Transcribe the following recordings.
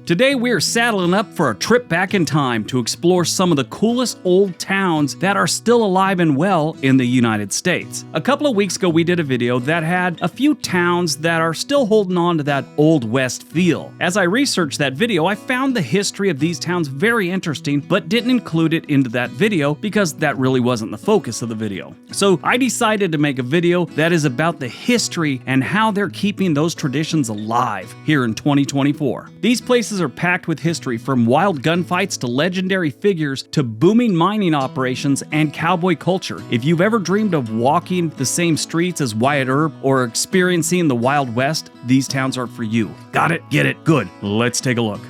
Today we are saddling up for a trip back in time to explore some of the coolest old towns that are still alive and well in the United States. A couple of weeks ago we did a video that had a few towns that are still holding on to that Old West feel. As I researched that video, I found the history of these towns very interesting, but didn't include it into that video because that really wasn't the focus of the video. So I decided to make a video that is about the history and how they're keeping those traditions alive here in 2024. These places are packed with history, from wild gunfights to legendary figures to booming mining operations and cowboy culture. If you've ever dreamed of walking the same streets as Wyatt Earp or experiencing the Wild West, these towns are for you. Got it? Get it? Good. Let's take a look.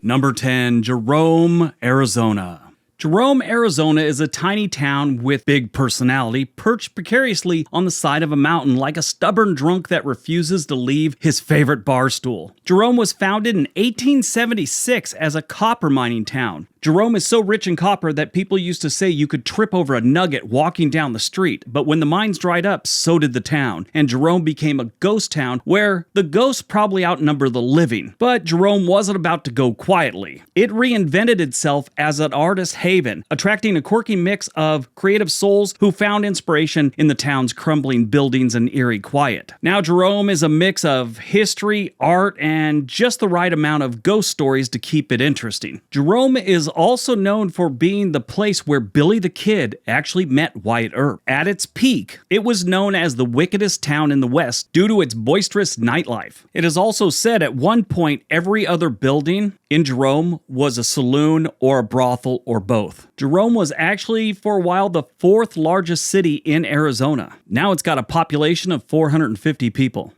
Number 10, Jerome, Arizona. Jerome, Arizona is a tiny town with big personality, perched precariously on the side of a mountain like a stubborn drunk that refuses to leave his favorite bar stool. Jerome was founded in 1876 as a copper mining town. Jerome is so rich in copper that people used to say you could trip over a nugget walking down the street, but when the mines dried up, so did the town, and Jerome became a ghost town where the ghosts probably outnumber the living. But Jerome wasn't about to go quietly. It reinvented itself as an artist haven, attracting a quirky mix of creative souls who found inspiration in the town's crumbling buildings and eerie quiet. Now Jerome is a mix of history, art, and just the right amount of ghost stories to keep it interesting. Jerome is also known for being the place where Billy the Kid actually met Wyatt Earp. At its peak, it was known as the wickedest town in the West due to its boisterous nightlife. It is also said at one point every other building in Jerome was a saloon or a brothel or both. Jerome was actually for a while the fourth largest city in Arizona. Now it's got a population of 450 people.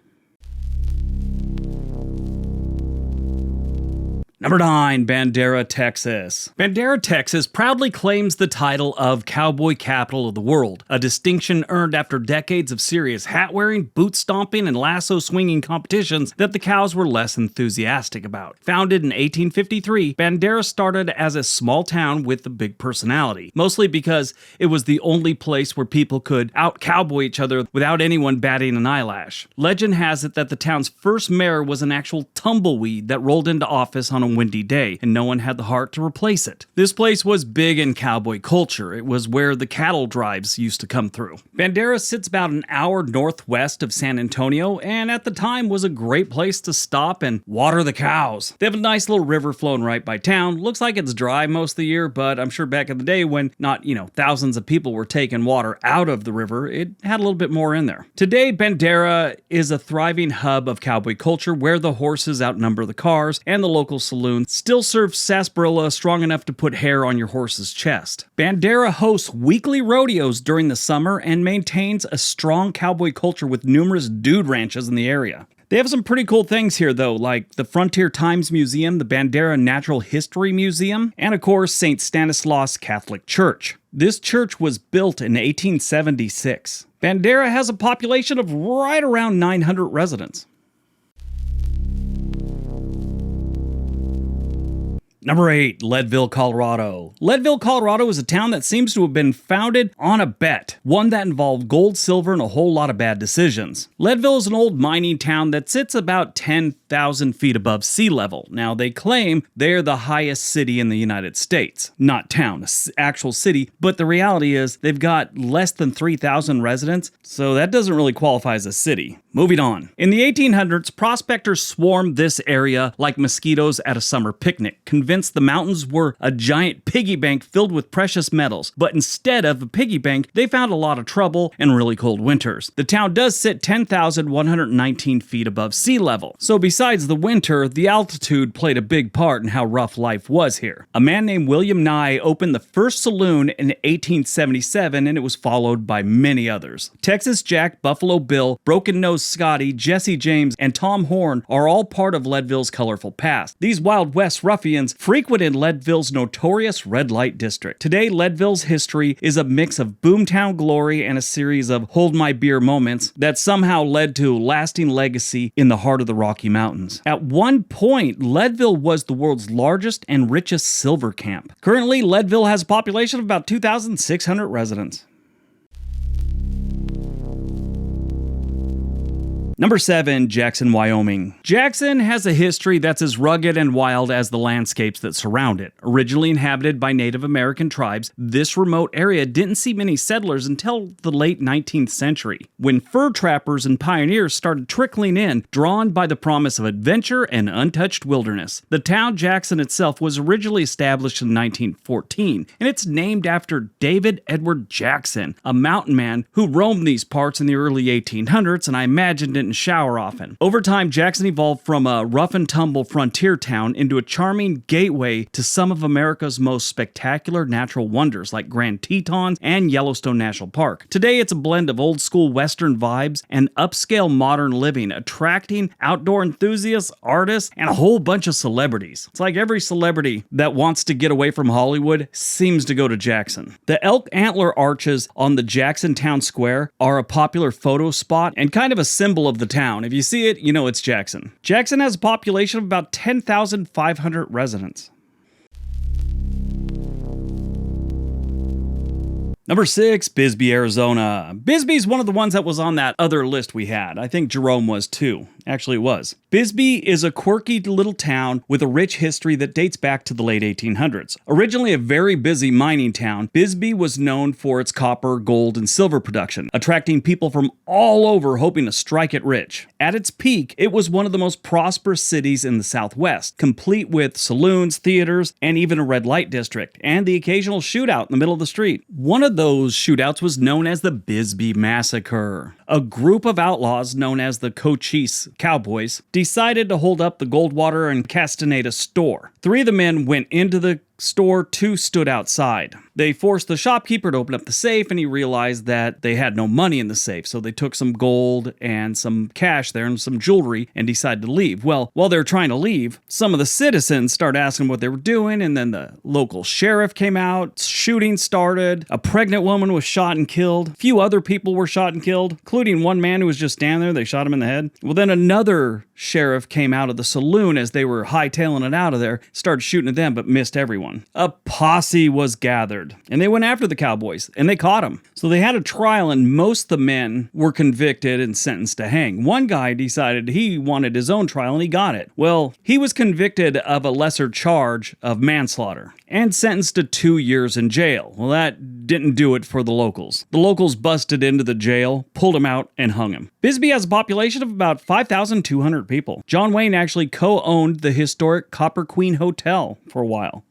Number 9, Bandera, Texas. Bandera, Texas proudly claims the title of Cowboy Capital of the World, a distinction earned after decades of serious hat-wearing, boot-stomping, and lasso-swinging competitions that the cows were less enthusiastic about. Founded in 1853, Bandera started as a small town with a big personality, mostly because it was the only place where people could out-cowboy each other without anyone batting an eyelash. Legend has it that the town's first mayor was an actual tumbleweed that rolled into office on a windy day, and no one had the heart to replace it. This place was big in cowboy culture. It was where the cattle drives used to come through. Bandera sits about an hour northwest of San Antonio, and at the time was a great place to stop and water the cows. They have a nice little river flowing right by town. Looks like it's dry most of the year, but I'm sure back in the day when not, thousands of people were taking water out of the river, it had a little bit more in there. Today, Bandera is a thriving hub of cowboy culture where the horses outnumber the cars, and the local saloon still serves sarsaparilla strong enough to put hair on your horse's chest. Bandera hosts weekly rodeos during the summer and maintains a strong cowboy culture with numerous dude ranches in the area. They have some pretty cool things here though, like the Frontier Times Museum, the Bandera Natural History Museum, and of course St. Stanislaus Catholic Church. This church was built in 1876. Bandera has a population of right around 900 residents. Number 8, Leadville, Colorado. Leadville, Colorado is a town that seems to have been founded on a bet, one that involved gold, silver, and a whole lot of bad decisions. Leadville is an old mining town that sits about 10,000 feet above sea level. Now, they claim they're the highest city in the United States. Not town, actual city, but the reality is they've got less than 3,000 residents, so that doesn't really qualify as a city. Moving on. In the 1800s, prospectors swarmed this area like mosquitoes at a summer picnic, convinced the mountains were a giant piggy bank filled with precious metals. But instead of a piggy bank, they found a lot of trouble and really cold winters. The town does sit 10,119 feet above sea level. So besides the winter, the altitude played a big part in how rough life was here. A man named William Nye opened the first saloon in 1877, and it was followed by many others. Texas Jack, Buffalo Bill, Broken Nose Scotty, Jesse James, and Tom Horn are all part of Leadville's colorful past. These Wild West ruffians frequented Leadville's notorious red light district. Today, Leadville's history is a mix of boomtown glory and a series of hold my beer moments that somehow led to a lasting legacy in the heart of the Rocky Mountains. At one point, Leadville was the world's largest and richest silver camp. Currently, Leadville has a population of about 2,600 residents. Number 7, Jackson, Wyoming. Jackson has a history that's as rugged and wild as the landscapes that surround it. Originally inhabited by Native American tribes, this remote area didn't see many settlers until the late 19th century, when fur trappers and pioneers started trickling in, drawn by the promise of adventure and untouched wilderness. The town Jackson itself was originally established in 1914, and it's named after David Edward Jackson, a mountain man who roamed these parts in the early 1800s, and I imagine didn't shower often. Over time, Jackson evolved from a rough-and-tumble frontier town into a charming gateway to some of America's most spectacular natural wonders like Grand Tetons and Yellowstone National Park. Today, it's a blend of old-school Western vibes and upscale modern living, attracting outdoor enthusiasts, artists, and a whole bunch of celebrities. It's like every celebrity that wants to get away from Hollywood seems to go to Jackson. The elk antler arches on the Jackson Town Square are a popular photo spot and kind of a symbol of the town. If you see it, you know it's Jackson. Jackson has a population of about 10,500 residents. Number 6, Bisbee, Arizona. Bisbee's one of the ones that was on that other list we had. I think Jerome was too. Actually, it was. Bisbee is a quirky little town with a rich history that dates back to the late 1800s. Originally a very busy mining town, Bisbee was known for its copper, gold, and silver production, attracting people from all over hoping to strike it rich. At its peak, it was one of the most prosperous cities in the Southwest, complete with saloons, theaters, and even a red light district, and the occasional shootout in the middle of the street. One of those shootouts was known as the Bisbee Massacre. A group of outlaws known as the Cochise Cowboys decided to hold up the Goldwater and Castaneda store. 3 of the men went into the store, 2 stood outside. They forced the shopkeeper to open up the safe, and he realized that they had no money in the safe, so they took some gold and some cash there and some jewelry and decided to leave. Well, while they were trying to leave, some of the citizens started asking what they were doing, and then the local sheriff came out, shooting started, a pregnant woman was shot and killed, a few other people were shot and killed, including one man who was just standing there. They shot him in the head. Well, then another sheriff came out of the saloon as they were hightailing it out of there, started shooting at them, but missed everyone. A posse was gathered, and they went after the Cowboys, and they caught them. So they had a trial, and most of the men were convicted and sentenced to hang. One guy decided he wanted his own trial, and he got it. Well, he was convicted of a lesser charge of manslaughter and sentenced to 2 years in jail. Well, that didn't do it for the locals. The locals busted into the jail, pulled him out, and hung him. Bisbee has a population of about 5,200 people. John Wayne actually co-owned the historic Copper Queen Hotel for a while.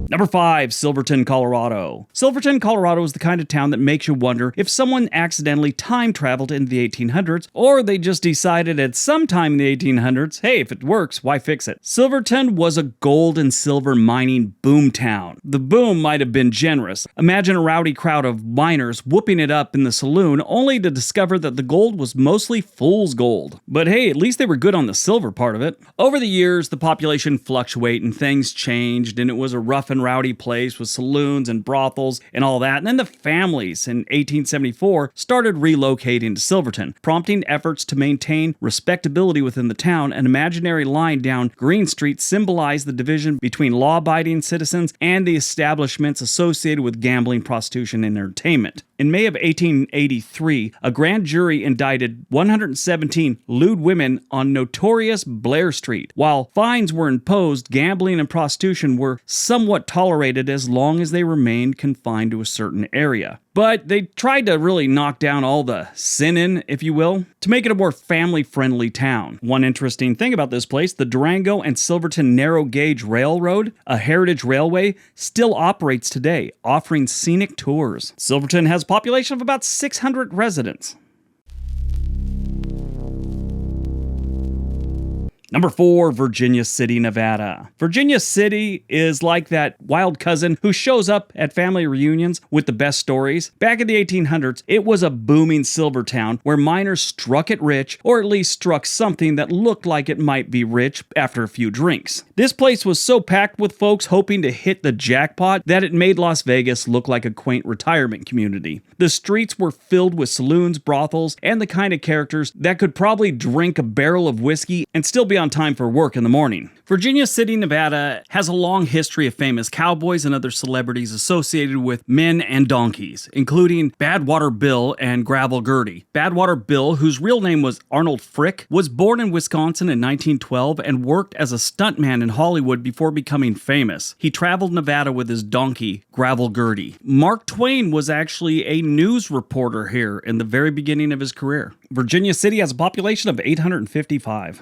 Number 5, Silverton, Colorado. Silverton, Colorado is the kind of town that makes you wonder if someone accidentally time traveled into the 1800s, or they just decided at some time in the 1800s, hey, if it works, why fix it? Silverton was a gold and silver mining boom town. The boom might have been generous. Imagine a rowdy crowd of miners whooping it up in the saloon, only to discover that the gold was mostly fool's gold. But hey, at least they were good on the silver part of it. Over the years, the population fluctuated and things changed, and it was a rough and rowdy place with saloons and brothels and all that. And then the families in 1874 started relocating to Silverton, prompting efforts to maintain respectability within the town. An imaginary line down Green Street symbolized the division between law-abiding citizens and the establishments associated with gambling, prostitution, and entertainment. In May of 1883, a grand jury indicted 117 lewd women on notorious Blair Street. While fines were imposed, gambling and prostitution were somewhat tolerated as long as they remained confined to a certain area. But they tried to really knock down all the sinning, if you will, to make it a more family-friendly town. One interesting thing about this place, the Durango and Silverton Narrow Gauge Railroad, a heritage railway, still operates today, offering scenic tours. Silverton has a population of about 600 residents. Number 4, Virginia City, Nevada. Virginia City is like that wild cousin who shows up at family reunions with the best stories. Back in the 1800s, it was a booming silver town where miners struck it rich, or at least struck something that looked like it might be rich after a few drinks. This place was so packed with folks hoping to hit the jackpot that it made Las Vegas look like a quaint retirement community. The streets were filled with saloons, brothels, and the kind of characters that could probably drink a barrel of whiskey and still be on on time for work in the morning. Virginia City, Nevada has a long history of famous cowboys and other celebrities associated with men and donkeys, including Badwater Bill and Gravel Gertie. Badwater Bill, whose real name was Arnold Frick, was born in Wisconsin in 1912 and worked as a stuntman in Hollywood before becoming famous. He traveled Nevada with his donkey, Gravel Gertie. Mark Twain was actually a news reporter here in the very beginning of his career. Virginia City has a population of 855.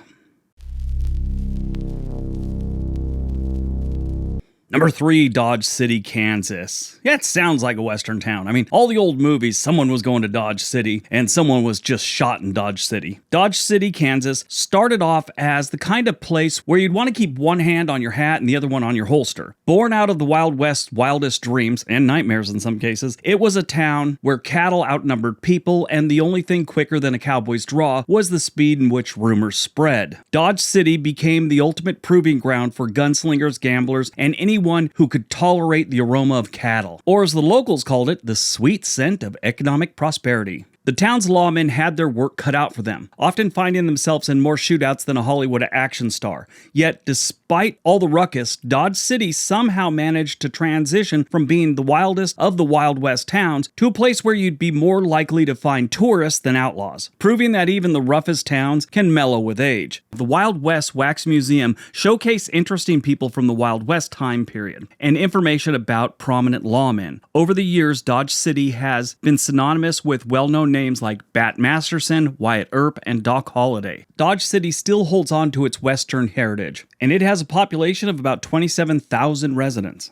Number 3, Dodge City, Kansas. Yeah, it sounds like a western town. I mean, all the old movies, someone was going to Dodge City and someone was just shot in Dodge City. Dodge City, Kansas started off as the kind of place where you'd want to keep one hand on your hat and the other one on your holster. Born out of the Wild West's wildest dreams and nightmares in some cases, it was a town where cattle outnumbered people and the only thing quicker than a cowboy's draw was the speed in which rumors spread. Dodge City became the ultimate proving ground for gunslingers, gamblers, and anyone who could tolerate the aroma of cattle, or as the locals called it, the sweet scent of economic prosperity. The town's lawmen had their work cut out for them, often finding themselves in more shootouts than a Hollywood action star. Yet, despite all the ruckus, Dodge City somehow managed to transition from being the wildest of the Wild West towns to a place where you'd be more likely to find tourists than outlaws, proving that even the roughest towns can mellow with age. The Wild West Wax Museum showcased interesting people from the Wild West time period and information about prominent lawmen. Over the years, Dodge City has been synonymous with well-known names like Bat Masterson, Wyatt Earp, and Doc Holliday. Dodge City still holds on to its Western heritage, and it has a population of about 27,000 residents.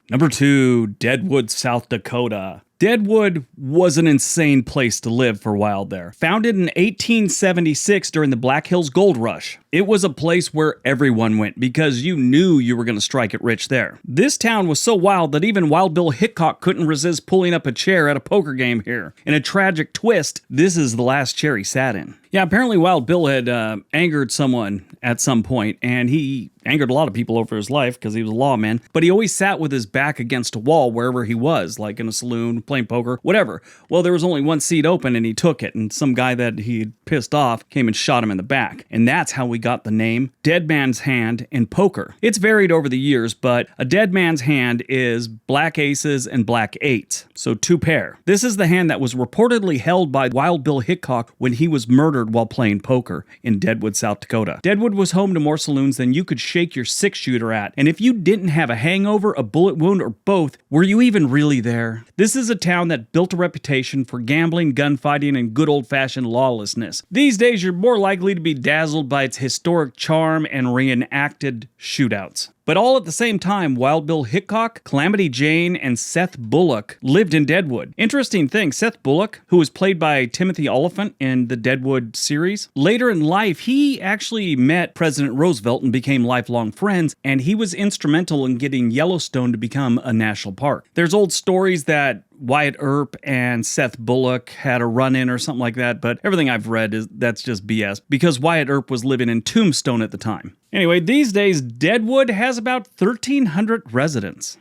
Number 2, Deadwood, South Dakota. Deadwood was an insane place to live for a while there. Founded in 1876 during the Black Hills Gold Rush, it was a place where everyone went because you knew you were going to strike it rich there. This town was so wild that even Wild Bill Hickok couldn't resist pulling up a chair at a poker game here. In a tragic twist, this is the last chair he sat in. Yeah, apparently Wild Bill had angered someone at some point, and he angered a lot of people over his life because he was a lawman, but he always sat with his back against a wall wherever he was, like in a saloon, playing poker, whatever. Well, there was only one seat open and he took it, and some guy that he pissed off came and shot him in the back. And that's how we got the name Dead Man's Hand in poker. It's varied over the years, but a dead man's hand is black aces and black eights, so 2 pair. This is the hand that was reportedly held by Wild Bill Hickok when he was murdered while playing poker in Deadwood, South Dakota. Deadwood was home to more saloons than you could shake your 6-shooter at, and if you didn't have a hangover, a bullet wound, or both, were you even really there? This is a town that built a reputation for gambling, gunfighting, and good old-fashioned lawlessness. These days, you're more likely to be dazzled by its historic charm and reenacted shootouts. But all at the same time, Wild Bill Hickok, Calamity Jane, and Seth Bullock lived in Deadwood. Interesting thing, Seth Bullock, who was played by Timothy Oliphant in the Deadwood series, later in life, he actually met President Roosevelt and became lifelong friends, and he was instrumental in getting Yellowstone to become a national park. There's old stories that Wyatt Earp and Seth Bullock had a run-in or something like that, but everything I've read is that's just BS, because Wyatt Earp was living in Tombstone at the time. Anyway, these days, Deadwood has about 1,300 residents.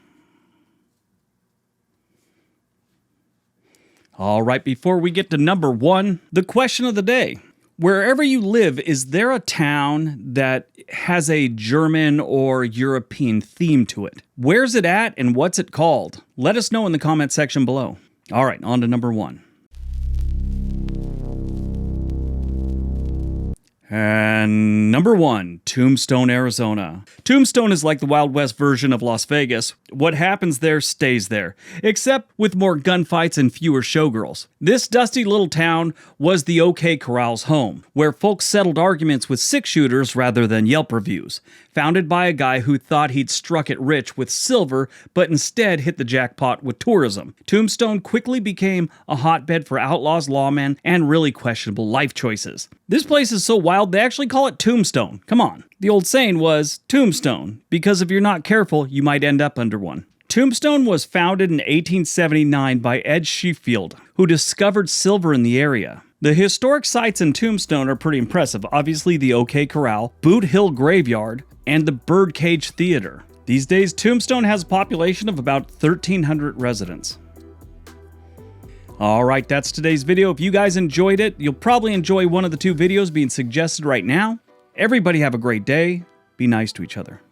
All right, before we get to number 1, the question of the day. Wherever you live, is there a town that has a German or European theme to it? Where's it at and what's it called? Let us know in the comment section below. All right, on to number 1. And number 1, Tombstone, Arizona. Tombstone is like the Wild West version of Las Vegas. What happens there stays there, except with more gunfights and fewer showgirls. This dusty little town was the OK Corral's home, where folks settled arguments with 6-shooters rather than Yelp reviews. Founded by a guy who thought he'd struck it rich with silver, but instead hit the jackpot with tourism. Tombstone quickly became a hotbed for outlaws, lawmen, and really questionable life choices. This place is so wild, they actually call it Tombstone. Come on. The old saying was, tombstone, because if you're not careful, you might end up under one. Tombstone was founded in 1879 by Ed Sheffield, who discovered silver in the area. The historic sites in Tombstone are pretty impressive. Obviously, the OK Corral, Boot Hill Graveyard, and the Birdcage Theater. These days, Tombstone has a population of about 1,300 residents. Alright, that's today's video. If you guys enjoyed it, you'll probably enjoy one of the two videos being suggested right now. Everybody have a great day. Be nice to each other.